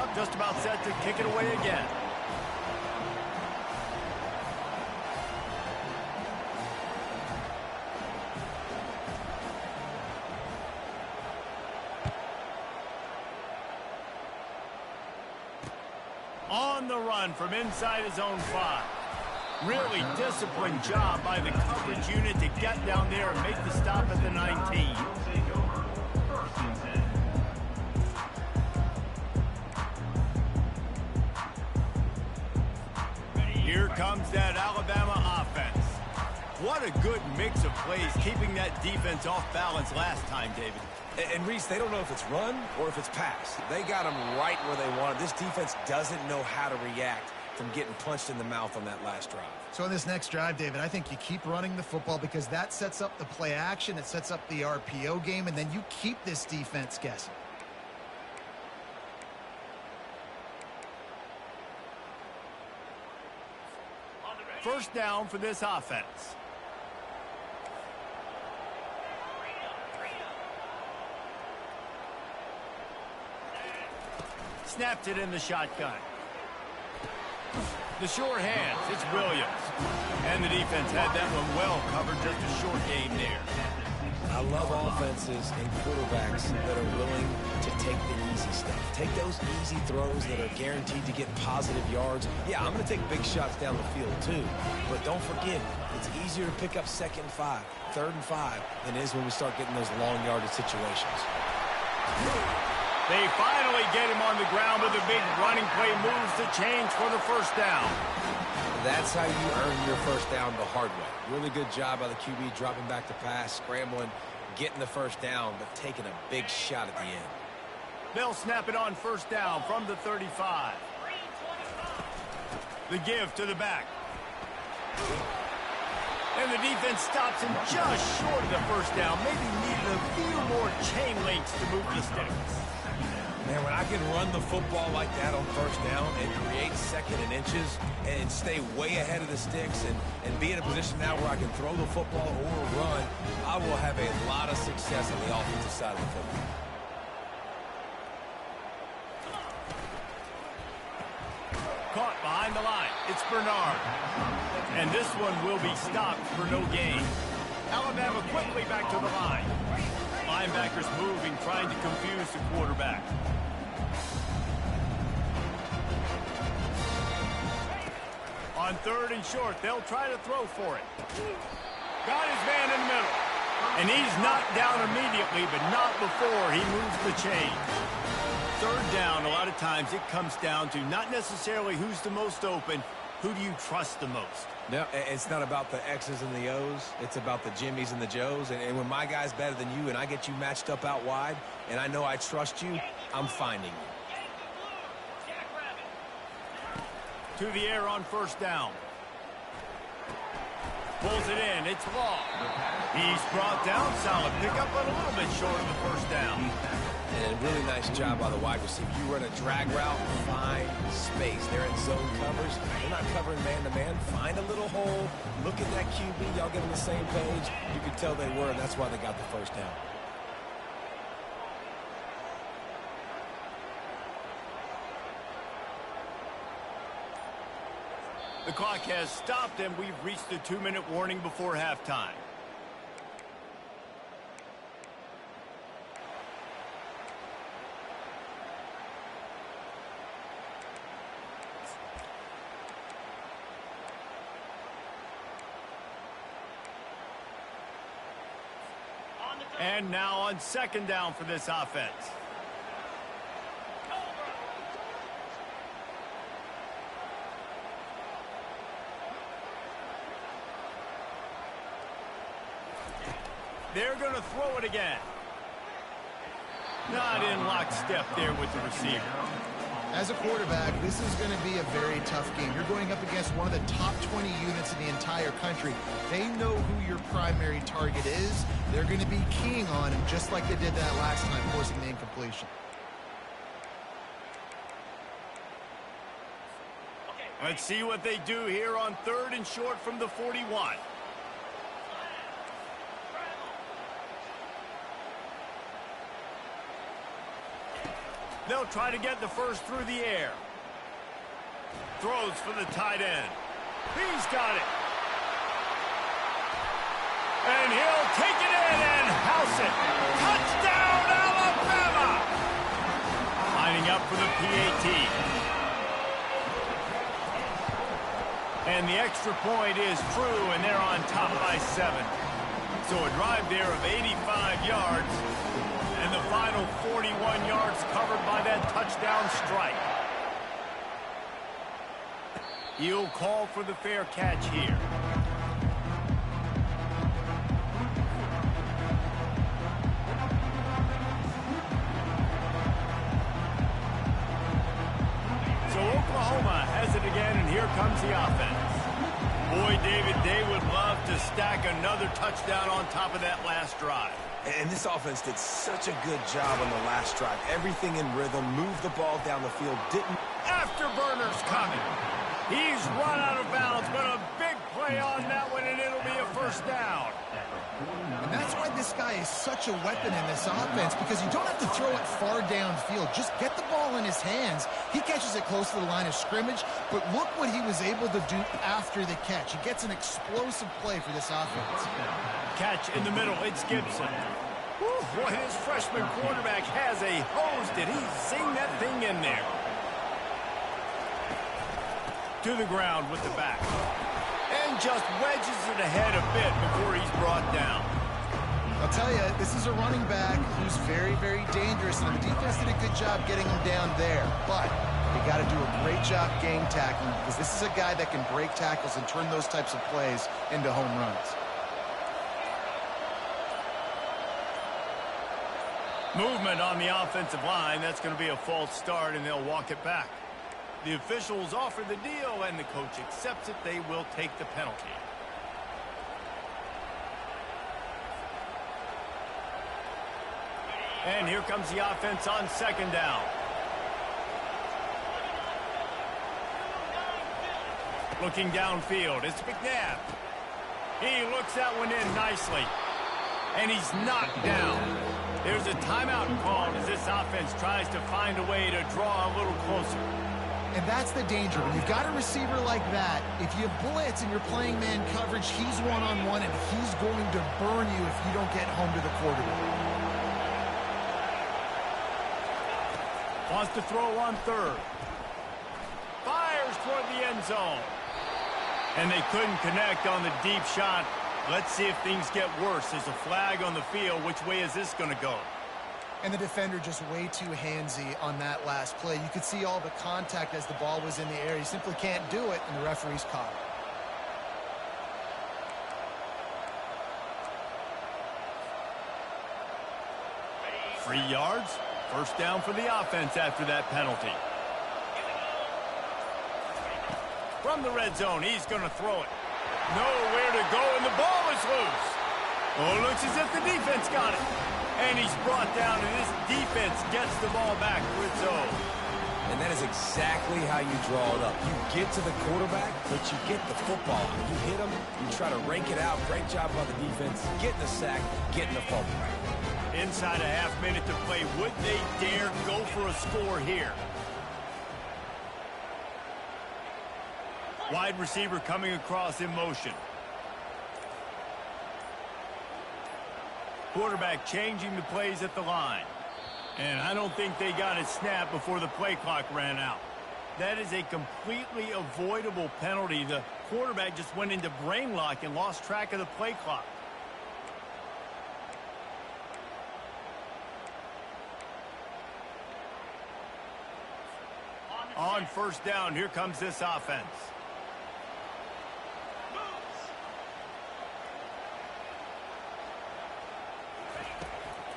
Yep, just about set to kick it away again. On the run from inside his own 5. Really disciplined job by the coverage unit to get down there and make the stop at the 19. Here comes that Alabama offense. What a good mix of plays, keeping that defense off balance last time, David. And Reese, they don't know if it's run or if it's pass. They got them right where they want it. This defense doesn't know how to react from getting punched in the mouth on that last drive. So in this next drive, David, I think you keep running the football because that sets up the play action, it sets up the RPO game, and then you keep this defense guessing. First down for this offense. Snapped it in the shotgun. The sure hands, it's Williams. And the defense had that one well covered, just a short game there. I love offenses and quarterbacks that are willing to take the easy stuff. Take those easy throws that are guaranteed to get positive yards. Yeah, I'm going to take big shots down the field too. But don't forget, it's easier to pick up 2nd and 5, 3rd and 5 than it is when we start getting those long yardage situations. They finally get him on the ground, but the big running play moves the change for the first down. That's how you earn your first down the hard way. Really good job by the QB dropping back to pass, scrambling, getting the first down, but taking a big shot at the end. They'll snap it on first down from the 35. The give to the back. And the defense stops him just short of the first down. Maybe needed a few more chain links to move the sticks. Man, when I can run the football like that on first down and create 2nd and inches and stay way ahead of the sticks and be in a position now where I can throw the football or run, I will have a lot of success on the offensive side of the football. Caught behind the line. It's Bernard. And this one will be stopped for no gain. Alabama quickly back to the line. Linebackers moving, trying to confuse the quarterback. On 3rd and short, they'll try to throw for it. Got his man in the middle. And he's knocked down immediately, but not before he moves the chain. 3rd down, a lot of times it comes down to not necessarily who's the most open, who do you trust the most? No, it's not about the X's and the O's. It's about the Jimmies and the Joes. And when my guy's better than you and I get you matched up out wide and I know I trust you, I'm finding you. To the air on first down. Pulls it in. It's Law. He's brought down. Solid pickup, but a little bit short of the first down. And a really nice job by the wide receiver. You run a drag route, find space. They're in zone covers. They're not covering man-to-man. Find a little hole. Look at that QB. Y'all get on the same page. You could tell they were, and that's why they got the first down. The clock has stopped, and we've reached the 2-minute warning before halftime. And now on 2nd down for this offense. They're going to throw it again. Not in lockstep there with the receiver. As a quarterback, this is going to be a very tough game. You're going up against one of the top 20 units in the entire country. They know who your primary target is. They're going to be keying on him just like they did that last time, forcing the incompletion. Let's see what they do here on 3rd and short from the 41. they'll try to get the first through the air. Throws for the tight end. He's got it. And he'll take it in and house it. Touchdown, Alabama! Lining up for the PAT. And the extra point is true, and they're on top by 7. So a drive there of 85 yards, and the final 41 yards covered by that touchdown strike. He'll call for the fair catch here. So Oklahoma has it again, and here comes the offense. Boy, David, they would love to stack another touchdown on top of that last drive. And this offense did such a good job on the last drive. Everything in rhythm, moved the ball down the field, didn't... Afterburner's coming. He's run out of bounds, but a big play on that one, and it'll be a first down. And that's why this guy is such a weapon in this offense, because you don't have to throw it far downfield. Just get the ball in his hands. He catches it close to the line of scrimmage, but look what he was able to do after the catch. He gets an explosive play for this offense. Catch in the middle. It's Gibson. Whew, boy, his freshman quarterback has a hose. Did he sing that thing in there? To the ground with the back. And just wedges it ahead a bit before he's brought down. I'll tell you, this is a running back who's very, very dangerous, and the defense did a good job getting him down there. But you got to do a great job game tackling, because this is a guy that can break tackles and turn those types of plays into home runs. Movement on the offensive line. That's going to be a false start, and they'll walk it back. The officials offer the deal, and the coach accepts it. They will take the penalty. And here comes the offense on second down. Looking downfield, it's McNabb. He looks that one in nicely. And he's knocked down. There's a timeout called as this offense tries to find a way to draw a little closer. And that's the danger. When you've got a receiver like that, if you blitz and you're playing man coverage, he's one-on-one, and he's going to burn you if you don't get home to the quarterback. Wants to throw on third. Fires toward the end zone. And they couldn't connect on the deep shot. Let's see if things get worse. There's a flag on the field. Which way is this going to go? And the defender just way too handsy on that last play. You could see all the contact as the ball was in the air. He simply can't do it, and the referee's caught it. 3 yards. First down for the offense after that penalty. From the red zone, he's going to throw it. Nowhere to go, and the ball is loose. Oh, looks as if the defense got it. And he's brought down, and this defense gets the ball back for its own. And that is exactly how you draw it up. You get to the quarterback, but you get the football. You hit him, you try to rake it out. Great job by the defense. Getting the sack, getting the fumble. Inside a half minute to play. Would they dare go for a score here? Wide receiver coming across in motion. Quarterback changing the plays at the line. And I don't think they got it snapped before the play clock ran out. That is a completely avoidable penalty. The quarterback just went into brain lock and lost track of the play clock. On first down, here comes this offense.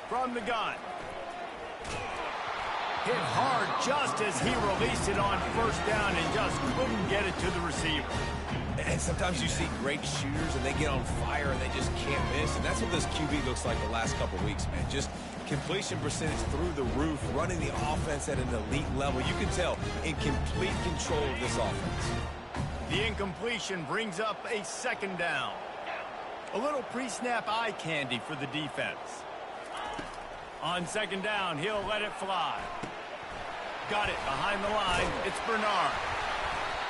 From the gun. Hit hard just as he released it on first down and just couldn't get it to the receiver. And sometimes you see great shooters and they get on fire and they just can't miss. And that's what this QB looks like the last couple weeks, man. Just completion percentage through the roof, running the offense at an elite level. You can tell in complete control of this offense. The incompletion brings up a second down. A little pre-snap eye candy for the defense. On second down, he'll let it fly. got it behind the line. It's Bernard.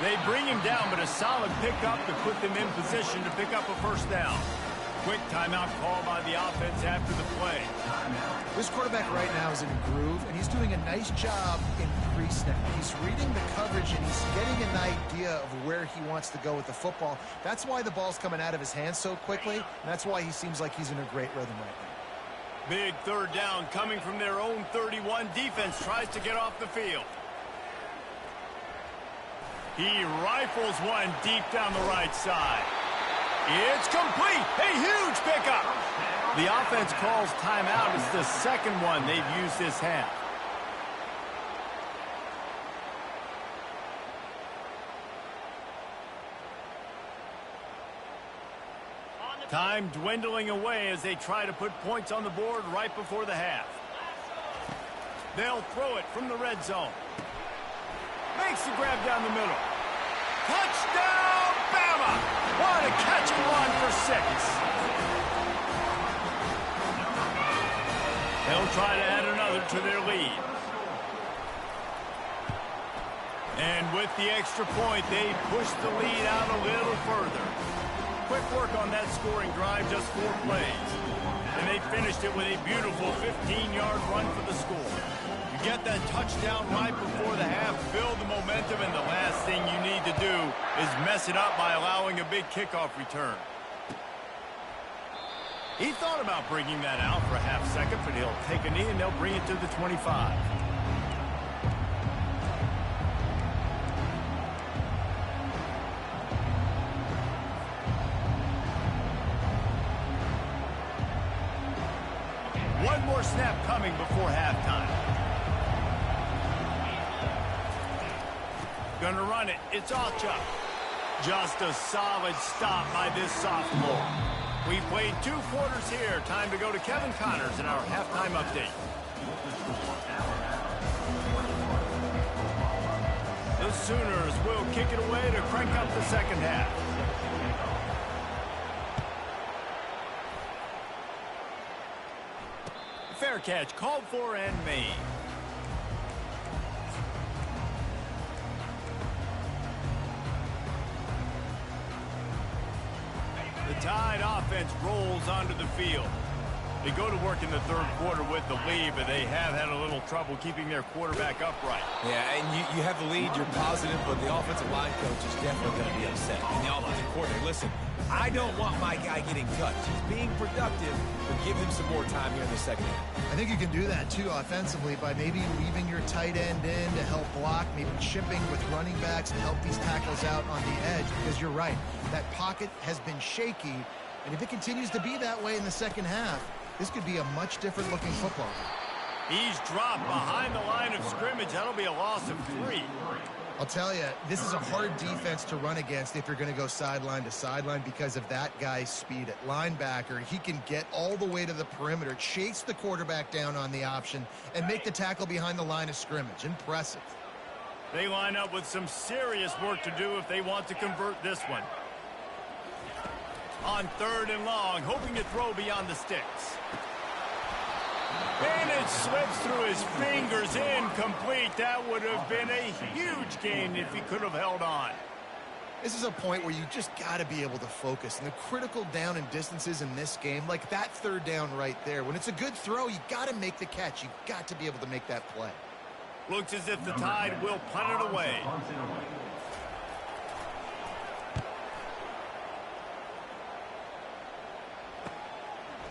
They bring him down, but a solid pickup to put them in position to pick up a first down. Quick timeout call by the offense after the play. This quarterback right now is in a groove, and he's doing a nice job in pre-snap. He's reading the coverage, and he's getting an idea of where he wants to go with the football. That's why the ball's coming out of his hands so quickly, and that's why he seems like he's in a great rhythm right now. Big third down coming from their own 31. Defense tries to get off the field. He rifles one deep down the right side. It's complete. A huge pickup. The offense calls timeout. It's the second one they've used this half. Time dwindling away as they try to put points on the board right before the half. They'll throw it from the red zone. Makes the grab down the middle. Touchdown, Bama! What a catch and run for 6. They'll try to add another to their lead. And with the extra point, they push the lead out a little further. Quick work on that scoring drive, just 4 plays. And they finished it with a beautiful 15-yard run for the score. You get that touchdown right before the half, build the momentum, and the last thing you need to do is mess it up by allowing a big kickoff return. He thought about bringing that out for a half second, but he'll take a knee and they'll bring it to the 25. One more snap coming before halftime. Gonna run it. It's Alcha. Just a solid stop by this sophomore. We played 2 quarters here. Time to go to Kevin Connors in our halftime update. The Sooners will kick it away to crank up the second half. Fair catch called for and made. The Tide offense rolls onto the field. They go to work in the third quarter with the lead, but they have had a little trouble keeping their quarterback upright. Yeah, and you have the lead, you're positive, but the offensive line coach is definitely going to be upset. And the offensive coordinator, listen, I don't want my guy getting touched. He's being productive, but give him some more time here in the second half. I think you can do that, too, offensively, by maybe leaving your tight end in to help block, maybe chipping with running backs to help these tackles out on the edge, because you're right. That pocket has been shaky, and if it continues to be that way in the second half, this could be a much different looking football. He's dropped behind the line of scrimmage. That'll be a loss of 3. I'll tell you, this is a hard defense to run against if you're going to go sideline to sideline because of that guy's speed at linebacker. He can get all the way to the perimeter, chase the quarterback down on the option, and make the tackle behind the line of scrimmage. Impressive. They line up with some serious work to do if they want to convert this one. On 3rd and long, hoping to throw beyond the sticks. And it slips through his fingers, incomplete. That would have been a huge gain if he could have held on. This is a point where you just got to be able to focus. And the critical down and distances in this game, like that 3rd down right there, when it's a good throw, you got to make the catch. You've got to be able to make that play. Looks as if the Tide will punt it away.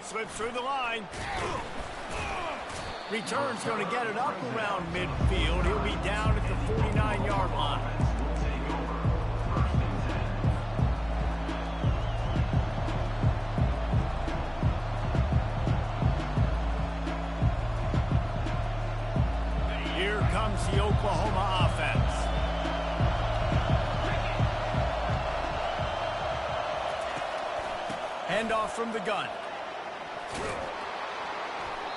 Slips through the line. Return's going to get it up around midfield. He'll be down at the 49-yard line. Here comes the Oklahoma offense. Handoff from the gun.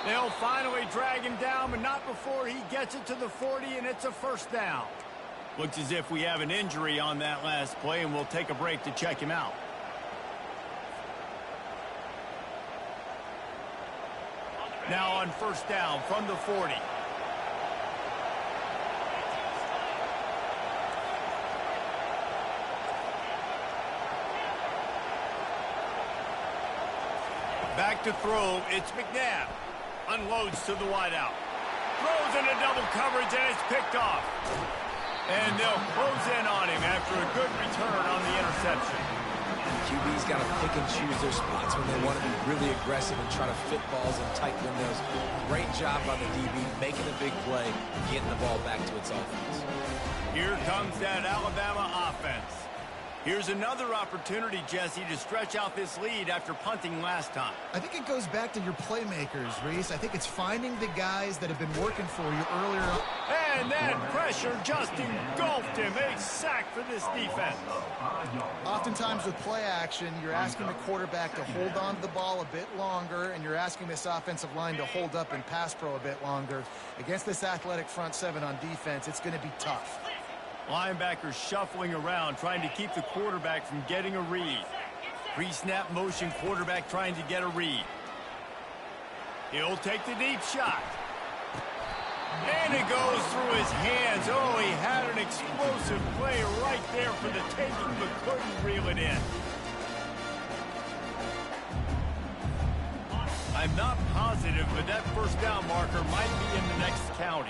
They'll finally drag him down, but not before he gets it to the 40, and it's a first down. Looks as if we have an injury on that last play, and we'll take a break to check him out. Now on first down from the 40. Back to throw, it's McNabb. Unloads to the wideout. Throws into double coverage, and it's picked off. And they'll close in on him after a good return on the interception. QB's got to pick and choose their spots when they want to be really aggressive and try to fit balls in tight windows. Great job by the DB making a big play, getting the ball back to its offense. Here comes that Alabama offense. Here's another opportunity, Jesse, to stretch out this lead after punting last time. I think it goes back to your playmakers, Reese. I think it's finding the guys that have been working for you earlier on. And that pressure just engulfed him. A sack for this defense. Oftentimes with play action, you're asking the quarterback to hold on to the ball a bit longer, and you're asking this offensive line to hold up in pass pro a bit longer. Against this athletic front seven on defense, it's going to be tough. Linebackers shuffling around, trying to keep the quarterback from getting a read. Pre-snap motion, quarterback trying to get a read. He'll take the deep shot. And it goes through his hands. Oh, he had an explosive play right there for the taking, but couldn't reel it in. I'm not positive, but that first down marker might be in the next county.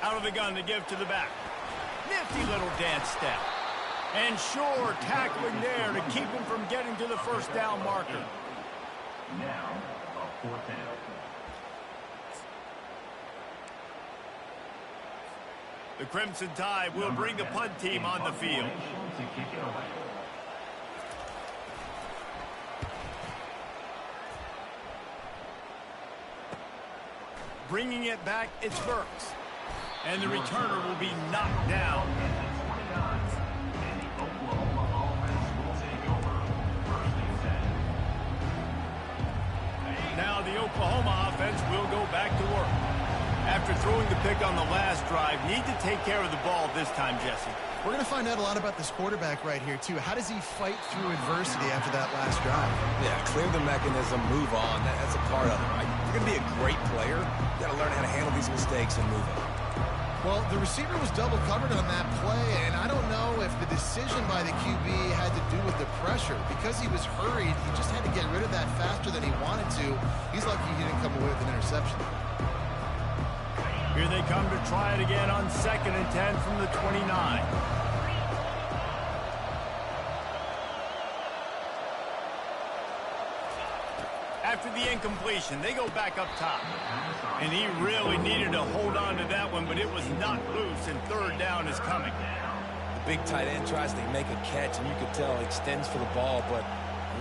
Out of the gun to give to the back. Nifty little dance step. And sure, tackling there to keep him from getting to the first down marker. Now, a fourth down. The Crimson Tide will bring the punt team on the field. Bringing it back, it's Burks. And the returner will be knocked down. Now the Oklahoma offense will go back to work. After throwing the pick on the last drive, need to take care of the ball this time, Jesse. We're going to find out a lot about this quarterback right here, too. How does he fight through adversity after that last drive? Yeah, clear the mechanism, move on. That's a part of it, right? If you're going to be a great player, you got to learn how to handle these mistakes and move on. Well, the receiver was double covered on that play, and I don't know if the decision by the QB had to do with the pressure. Because he was hurried, he just had to get rid of that faster than he wanted to. He's lucky he didn't come away with an interception. Here they come to try it again on 2nd and 10 from the 29. After the incompletion, they go back up top. And he really needed to hold on to that one, but it was not loose, and 3rd down is coming. The big tight end tries to make a catch, and you could tell extends for the ball, but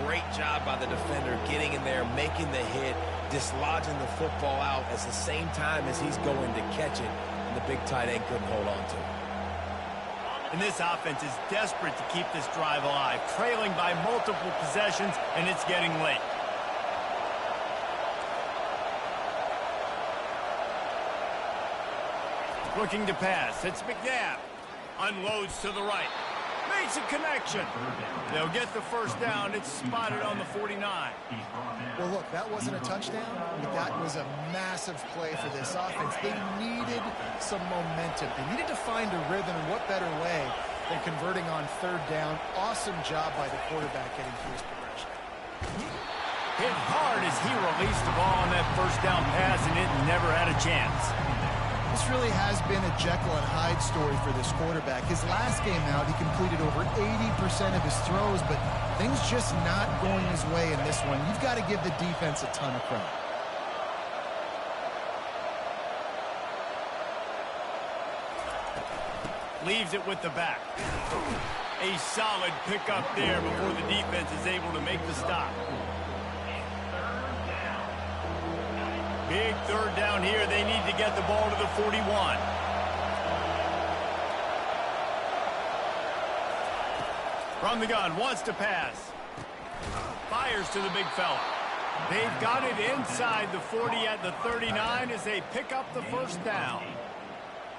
great job by the defender getting in there, making the hit, dislodging the football out at the same time as he's going to catch it, and the big tight end couldn't hold on to it. And this offense is desperate to keep this drive alive, trailing by multiple possessions, and it's getting late. Looking to pass. It's McNabb. Unloads to the right. Makes a connection. They'll get the first down. It's spotted on the 49. Well, look, that wasn't a touchdown, but that was a massive play for this offense. They needed some momentum. They needed to find a rhythm, and what better way than converting on 3rd down. Awesome job by the quarterback getting through his progression. Hit hard as he released the ball on that first down pass, and it never had a chance. This really has been a Jekyll and Hyde story for this quarterback. His last game out, he completed over 80% of his throws, but things just not going his way in this one. You've got to give the defense a ton of credit. Leaves it with the back. A solid pickup there before the defense is able to make the stop. Big 3rd down here. They need to get the ball to the 41. From the gun, wants to pass. Fires to the big fella. They've got it inside the 40 at the 39 as they pick up the first down.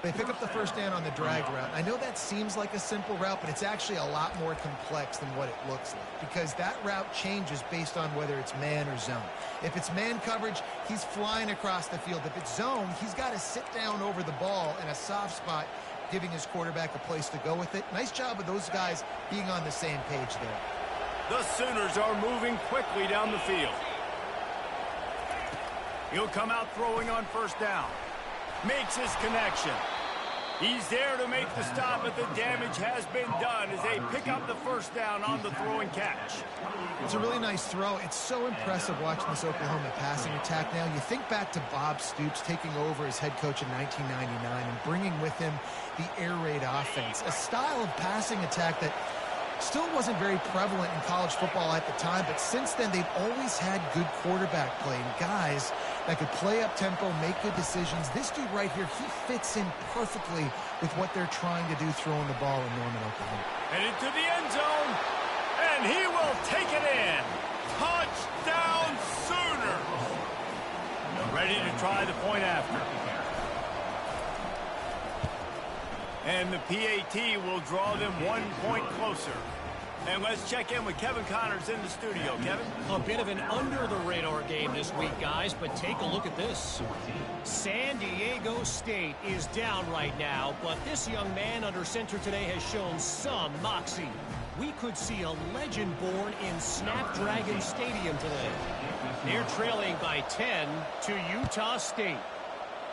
They pick up the first down on the drag route. I know that seems like a simple route, but it's actually a lot more complex than what it looks like, because that route changes based on whether it's man or zone. If it's man coverage, he's flying across the field. If it's zone, he's got to sit down over the ball in a soft spot giving his quarterback a place to go with it. Nice job of those guys being on the same page there. The Sooners are moving quickly down the field. He'll come out throwing on first down. Makes his connection. He's there to make the stop, but the damage has been done as they pick up the first down on the throw and catch. It's a really nice throw. It's so impressive watching this Oklahoma passing attack now. You think back to Bob Stoops taking over as head coach in 1999 and bringing with him the air raid offense, a style of passing attack that still wasn't very prevalent in college football at the time, but since then they've always had good quarterback play and guys that could play up tempo, make good decisions. This dude right here, he fits in perfectly with what they're trying to do throwing the ball in Norman, Oklahoma. Headed to the end zone, and he will take it in. Touchdown Sooners! Ready to try the point after. And the PAT will draw them 1 point closer. And let's check in with Kevin Connors in the studio. Kevin? A bit of an under-the-radar game this week, guys, but take a look at this. San Diego State is down right now, but this young man under center today has shown some moxie. We could see a legend born in Snapdragon Stadium today. They're trailing by 10 to Utah State.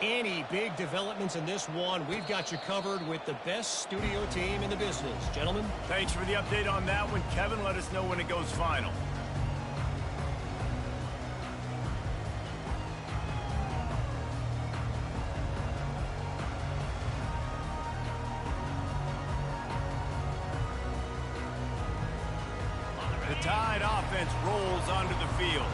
Any big developments in this one, we've got you covered with the best studio team in the business. Gentlemen? Thanks for the update on that one, Kevin. Let us know when it goes final. The Tide offense rolls onto the field.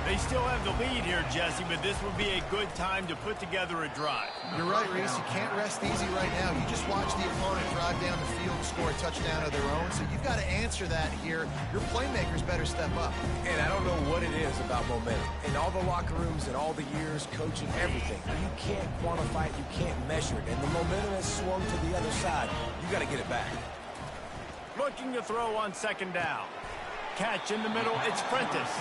They still have the lead here, Jesse, but this would be a good time to put together a drive. You're right, Reese. You can't rest easy right now. You just watch the opponent drive down the field, score a touchdown of their own. So you've got to answer that here. Your playmakers better step up. And I don't know what it is about momentum. In all the locker rooms and all the years, coaching, everything, you can't quantify it, you can't measure it. And the momentum has swung to the other side. You got to get it back. Looking to throw on second down. Catch in the middle, it's Prentice.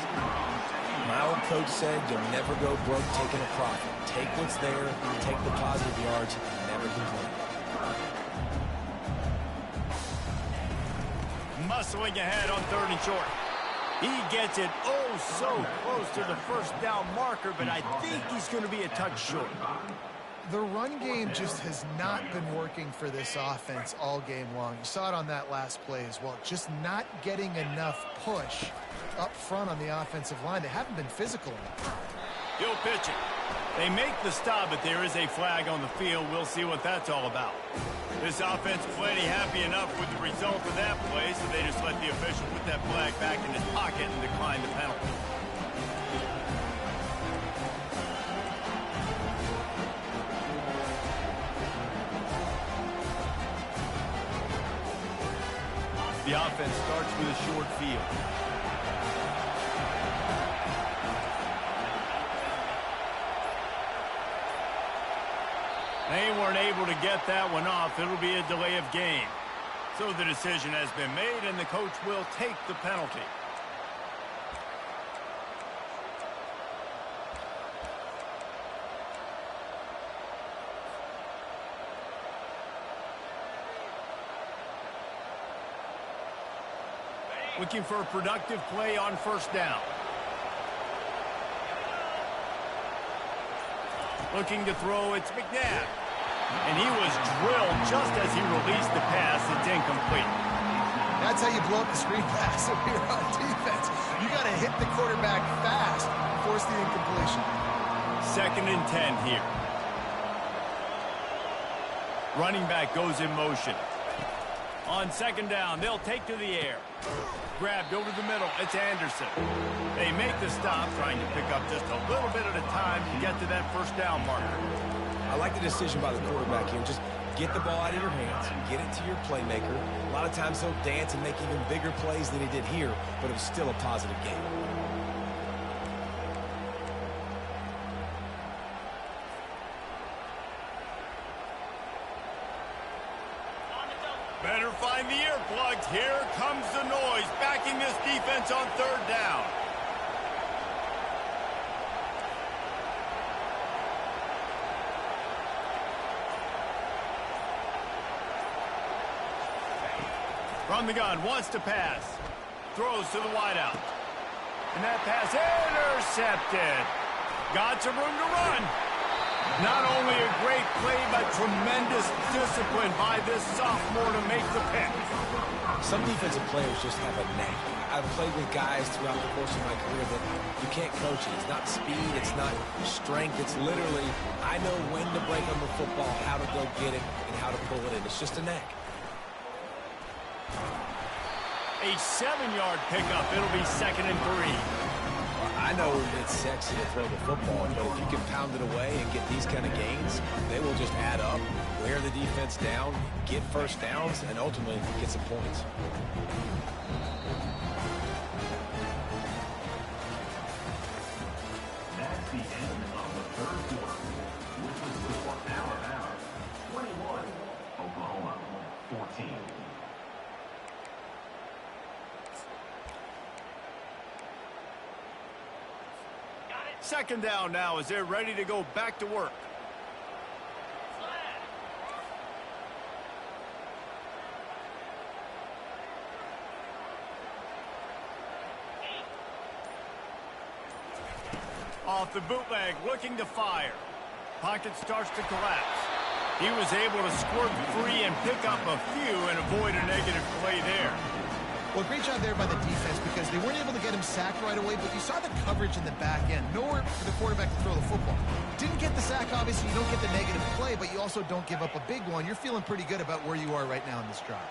My old coach said you'll never go broke taking a profit. Take what's there, take the positive yards, and never complain. Muscling ahead on third and short. He gets it oh so close to the first down marker, but I think he's going to be a touch short. The run game just has not been working for this offense all game long. You saw it on that last play as well. Just not getting enough push up front on the offensive line. They haven't been physical enough. He'll pitch it. They make the stop, but there is a flag on the field. We'll see what that's all about. This offense plenty happy enough with the result of that play, so they just let the official put that flag back in his pocket and decline the penalty. The offense starts with a short field. They weren't able to get that one off. It'll be a delay of game. So the decision has been made, and the coach will take the penalty. Looking for a productive play on first down. Looking to throw, it's McNabb. And he was drilled just as he released the pass. It's incomplete. That's how you blow up the screen pass if you're on defense. You got to hit the quarterback fast, force the incompletion. 2nd and 10 here. Running back goes in motion. On second down, they'll take to the air. Grabbed over the middle, it's Anderson. They make the stop, trying to pick up just a little bit at a time to get to that first down marker. I like the decision by the quarterback here. Just get the ball out of your hands, get it to your playmaker. A lot of times he'll dance and make even bigger plays than he did here, but it was still a positive game. Better find the earplugs. Here comes the noise, backing this defense on third down. From the gun, wants to pass. Throws to the wideout. And that pass intercepted. Got some room to run. Not only a great play, but tremendous discipline by this sophomore to make the pick. Some defensive players just have a knack. I've played with guys throughout the course of my career that you can't coach it. It's not speed, it's not strength. It's literally, I know when to break on the football, how to go get it, and how to pull it in. It's just a knack. A 7-yard pickup. It'll be 2nd and 3. I know it's sexy to throw the football, but if you can pound it away and get these kind of gains, they will just add up, wear the defense down, get first downs, and ultimately get some points. That's the end of the third quarter, which was the score Alabama 21, Oklahoma 14. Second down now as they're ready to go back to work. Off the bootleg, looking to fire. Pocket starts to collapse. He was able to squirt free and pick up a few and avoid a negative play there. Well, great job there by the defense because they weren't able to get him sacked right away, but you saw the coverage in the back end. Nowhere for the quarterback to throw the football. Didn't get the sack, obviously. You don't get the negative play, but you also don't give up a big one. You're feeling pretty good about where you are right now in this drive.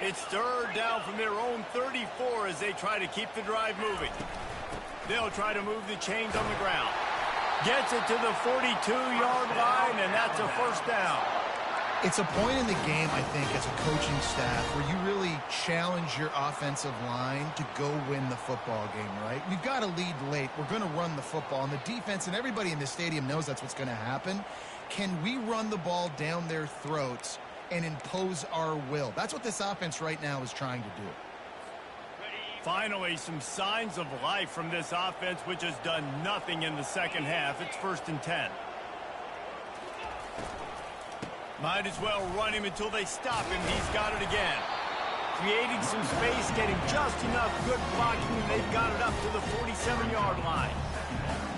It's third down from their own 34 as they try to keep the drive moving. They'll try to move the chains on the ground. Gets it to the 42-yard line, and that's a first down. It's a point in the game, I think, as a coaching staff where you really challenge your offensive line to go win the football game, right? We've got to lead late. We're going to run the football. And the defense and everybody in the stadium knows that's what's going to happen. Can we run the ball down their throats and impose our will? That's what this offense right now is trying to do. Finally, some signs of life from this offense, which has done nothing in the second half. It's 1st and 10. Might as well run him until they stop him. He's got it again. Creating some space, getting just enough good blocking, and they've got it up to the 47-yard line.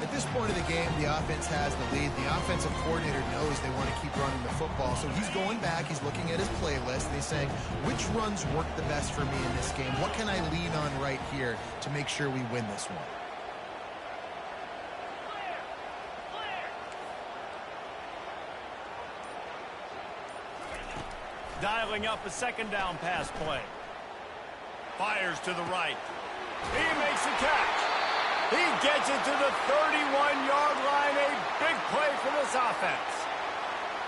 At this point of the game, the offense has the lead. The offensive coordinator knows they want to keep running the football. So he's going back, he's looking at his playlist, and he's saying, which runs work the best for me in this game? What can I lean on right here to make sure we win this one? Dialing up a second down pass play. Fires to the right. He makes a catch. He gets it to the 31-yard line. A big play for this offense.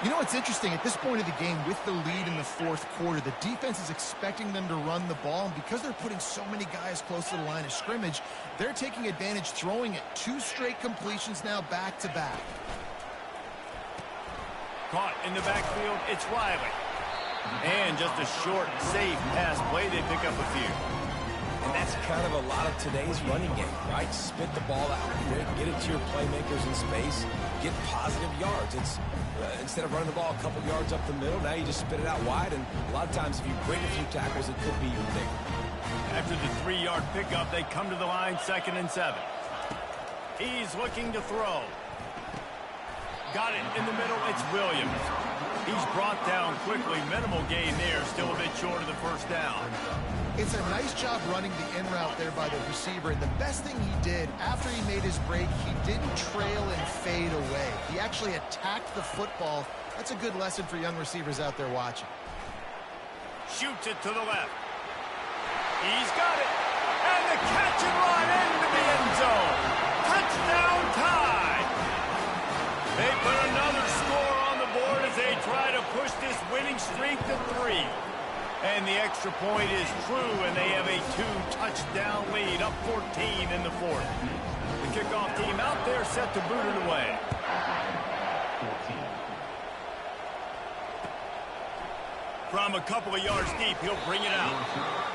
You know what's interesting? At this point of the game, with the lead in the fourth quarter, the defense is expecting them to run the ball. And because they're putting so many guys close to the line of scrimmage, they're taking advantage, throwing it 2 straight completions now back-to-back. Caught in the backfield, it's Riley. And just a short, safe pass play. They pick up a few. And that's kind of a lot of today's running game, right? Spit the ball out quick, get it to your playmakers in space, get positive yards. It's instead of running the ball a couple yards up the middle, now you just spit it out wide. And a lot of times if you break a few tackles, it could be even bigger. After the 3-yard pickup, they come to the line, 2nd and 7. He's looking to throw. Got it in the middle. It's Williams. He's brought down quickly. Minimal gain there. Still a bit short of the first down. It's a nice job running the in route there by the receiver. And the best thing he did after he made his break, he didn't trail and fade away. He actually attacked the football. That's a good lesson for young receivers out there watching. Shoots it to the left. He's got it. And the catch and run into the end zone. Touchdown tie. They put another score on the board as they try to push this winning streak to 3. And the extra point is true, and they have a 2-touchdown lead, up 14 in the 4th. The kickoff team out there set to boot it away. 14. From a couple of yards deep, he'll bring it out.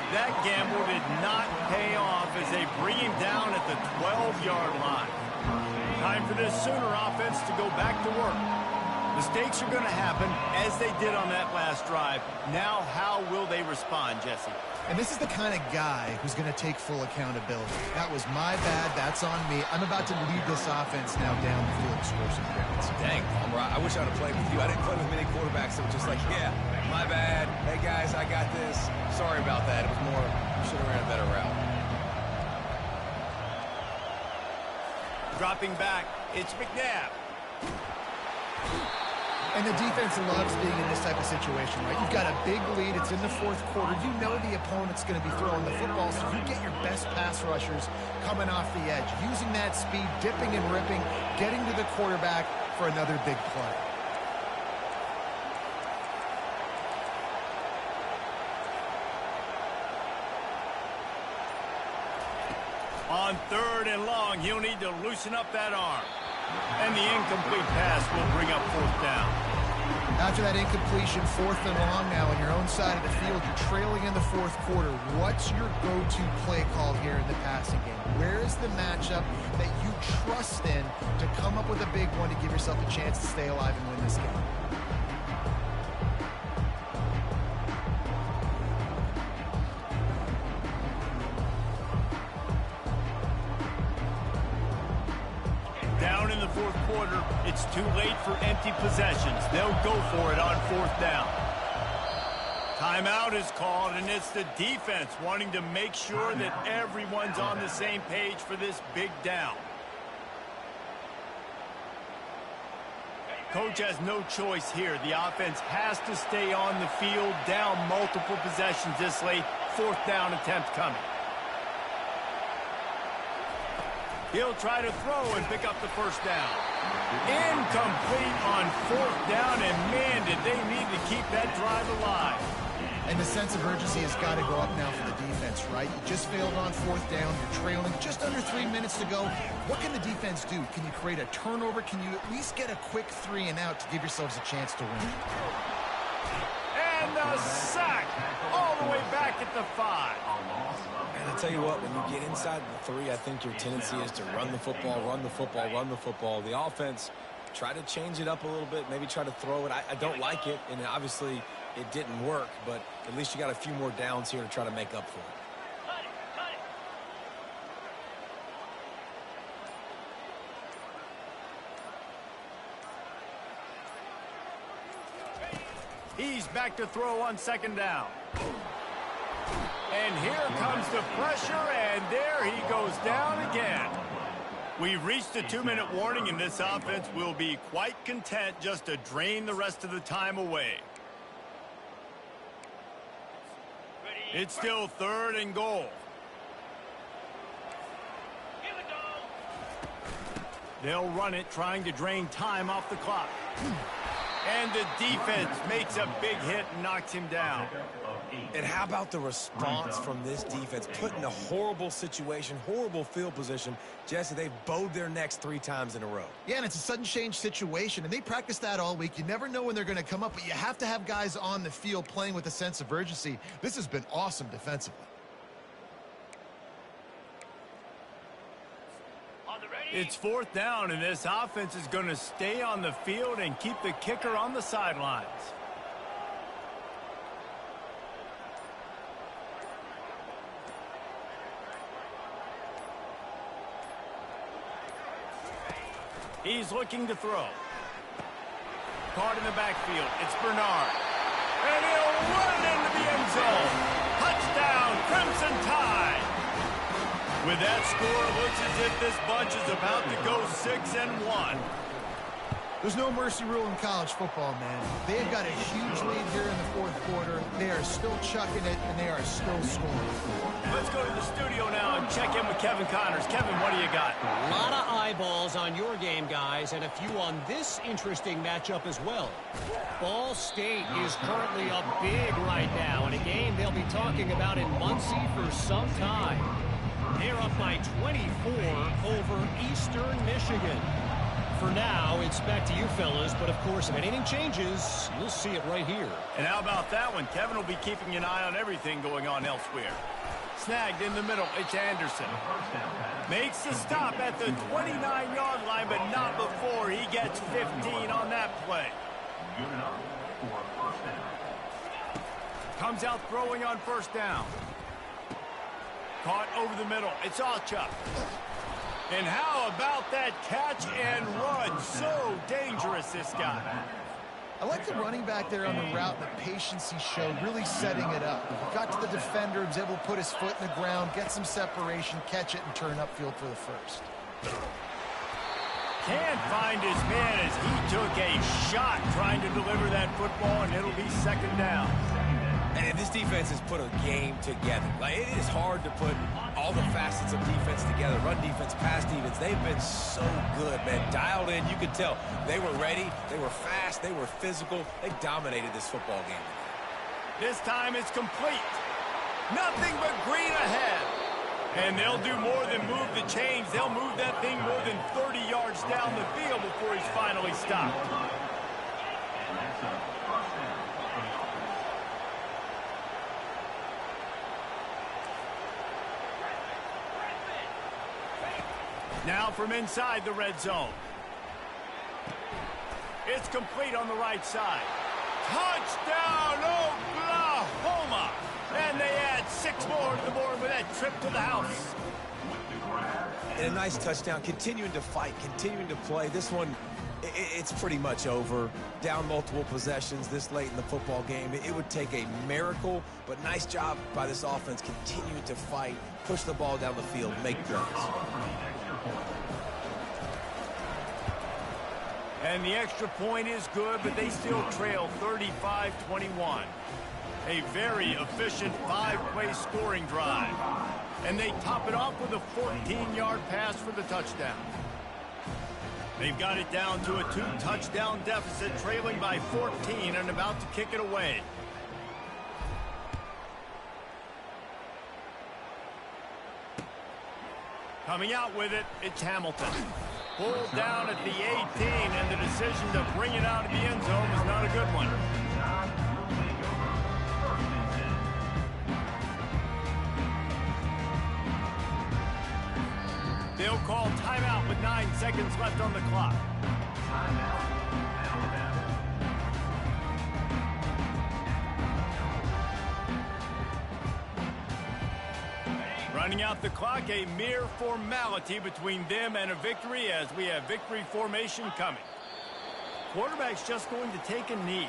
That gamble did not pay off as they bring him down at the 12-yard line. Time for this Sooner offense to go back to work. Mistakes are going to happen, as they did on that last drive. Now, how will they respond, Jesse? And this is the kind of guy who's going to take full accountability. That was my bad. That's on me. I'm about to lead this offense now down the field to score some points. Dang, Palmer, I wish I'd have played with you. I didn't play with many quarterbacks that were just like, yeah, my bad. Hey, guys, I got this. Sorry about that. It was more, should have ran a better route. Dropping back, it's McNabb. And the defense loves being in this type of situation, right? You've got a big lead. It's in the fourth quarter. You know the opponent's going to be throwing the football, so you get your best pass rushers coming off the edge, using that speed, dipping and ripping, getting to the quarterback for another big play. On 3rd and long, he'll need to loosen up that arm. And the incomplete pass will bring up 4th down. After that incompletion, 4th and long now on your own side of the field, you're trailing in the fourth quarter. What's your go-to play call here in the passing game? Where is the matchup that you trust in to come up with a big one to give yourself a chance to stay alive and win this game? Down in the fourth quarter, it's too late for empty possessions. They'll go for it on 4th down. Timeout is called, and it's the defense wanting to make sure that everyone's on the same page for this big down. Coach has no choice here. The offense has to stay on the field, down multiple possessions this late. 4th down attempt coming. He'll try to throw and pick up the 1st down. Incomplete on 4th down, and man, did they need to keep that drive alive. And the sense of urgency has got to go up now for the defense, right? You just failed on 4th down. You're trailing just under 3 minutes to go. What can the defense do? Can you create a turnover? Can you at least get a quick 3 and out to give yourselves a chance to win? And a sack all the way back at the 5. And I tell you what, when you get inside the 3, I think your tendency is to run the football, run the football, run the football. The offense, try to change it up a little bit, maybe try to throw it. I don't like it, and obviously it didn't work, but at least you got a few more downs here to try to make up for it. He's back to throw on 2nd down. And here comes the pressure, and there he goes down again. We've reached the 2-minute warning, and this offense will be quite content just to drain the rest of the time away. It's still 3rd and goal. They'll run it, trying to drain time off the clock. And the defense makes a big hit and knocks him down. And how about the response from this defense? Put in a horrible situation, horrible field position. Jesse, they've bowed their necks 3 times in a row. Yeah, and it's a sudden change situation, and they practice that all week. You never know when they're going to come up, but you have to have guys on the field playing with a sense of urgency. This has been awesome defensively. It's 4th down, and this offense is going to stay on the field and keep the kicker on the sidelines. He's looking to throw. Caught in the backfield. It's Bernard. And he'll run into the end zone. Touchdown, Crimson Tide. With that score, it looks as if this bunch is about to go 6-1. There's no mercy rule in college football, man. They've got a huge lead here in the fourth quarter. They are still chucking it, and they are still scoring. Let's go to the studio now and check in with Kevin Connors. Kevin, what do you got? A lot of eyeballs on your game, guys, and a few on this interesting matchup as well. Ball State is currently up big right now in a game they'll be talking about in Muncie for some time. They're up by 24 over Eastern Michigan. For now, it's back to you fellas, but of course, if anything changes, you'll see it right here. And how about that one? Kevin will be keeping an eye on everything going on elsewhere. Snagged in the middle, it's Anderson. Makes the stop at the 29-yard line, but not before he gets 15 on that play. Good enough for a first down. Comes out throwing on first down. Caught over the middle. It's Alchuck. And how about that catch and run? So dangerous, this guy. I like the running back there on the route, the patience he showed, really setting it up. Got to the defender, was able to put his foot in the ground, get some separation, catch it, and turn upfield for the first. Can't find his man as he took a shot trying to deliver that football, and it'll be second down. And this defense has put a game together. Like, it is hard to put all the facets of defense together. Run defense, pass defense. They've been so good, man. Dialed in. You could tell they were ready. They were fast. They were physical. They dominated this football game. This time it's complete. Nothing but green ahead. And they'll do more than move the chains. They'll move that thing more than 30 yards down the field before he's finally stopped. And that's a first down for the offense. Now from inside the red zone. It's complete on the right side. Touchdown, Oklahoma! And they add 6 more to the board with that trip to the house. And a nice touchdown, continuing to fight, continuing to play. This one, it's pretty much over. Down multiple possessions this late in the football game. It would take a miracle, but nice job by this offense continuing to fight, push the ball down the field, make plays. And the extra point is good, but they still trail 35-21. A very efficient 5-play scoring drive. And they top it off with a 14-yard pass for the touchdown. They've got it down to a 2-touchdown deficit, trailing by 14 and about to kick it away. Coming out with it, it's Hamilton. Pulled down at the 18, and the decision to bring it out of the end zone was not a good one. They'll call timeout with 9 seconds left on the clock. Running out the clock, a mere formality between them and a victory as we have victory formation coming. Quarterback's just going to take a knee.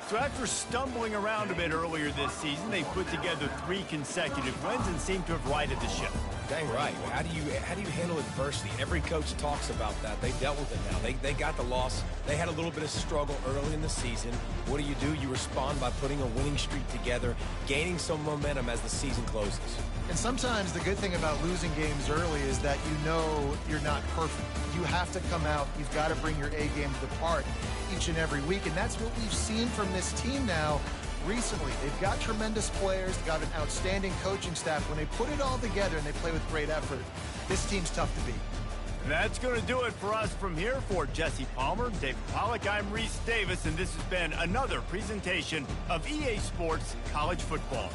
So after stumbling around a bit earlier this season, they put together 3 consecutive wins and seem to have righted the ship. Dang right. How do you handle adversity? Every coach talks about that. They dealt with it now. They got the loss. They had a little bit of struggle early in the season. What do? You respond by putting a winning streak together, gaining some momentum as the season closes. And sometimes the good thing about losing games early is that you know you're not perfect. You have to come out. You've got to bring your A game to the park each and every week. And that's what we've seen from this team now recently. They've got tremendous players. They've got an outstanding coaching staff. When they put it all together and they play with great effort, this team's tough to beat. That's going to do it for us from here. For Jesse Palmer, David Pollack, I'm Reese Davis, and this has been another presentation of EA Sports College Football.